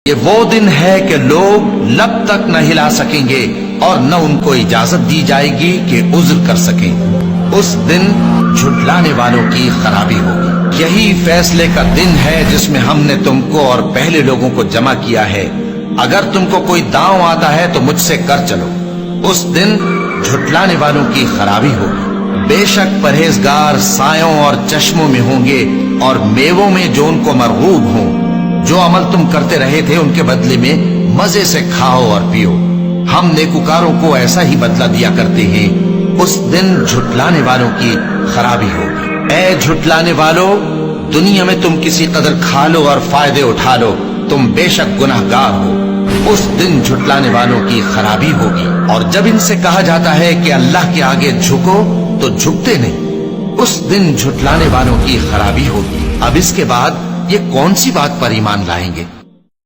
ये वो दिन है कि लोग लब तक न हिला सकेंगे और न उनको इजाजत दी जाएगी कि उज्र कर सकें। उस दिन झुठलाने वालों की खराबी होगी। यही फैसले का दिन है जिसमें हमने तुमको और पहले लोगों को जमा किया है। अगर तुमको कोई दांव आता है तो मुझसे कर चलो। उस दिन झुठलाने वालों की खराबी होगी। बेशक परहेजगार सायों और चश्मों में होंगे और मेवों में जो उनको मरगूब हों। जो अमल तुम करते रहे थे उनके बदले में मजे से खाओ और पियो। हम नेकुकारों को ऐसा ही बदला दिया करते हैं। उस दिन झुठलाने वालों की खराबी होगी। ऐ झुठलाने वालों, दुनिया में तुम किसी कदर खा लो और फायदे उठा लो, तुम बेशक गुनाहगार हो। उस दिन झुठलाने वालों की खराबी होगी। और जब इनसे कहा जाता है कि अल्लाह के आगे झुको तो झुकते नहीं। उस दिन झुठलाने वालों की खराबी होगी। अब इसके बाद ये कौन सी बात पर ईमान लाएंगे?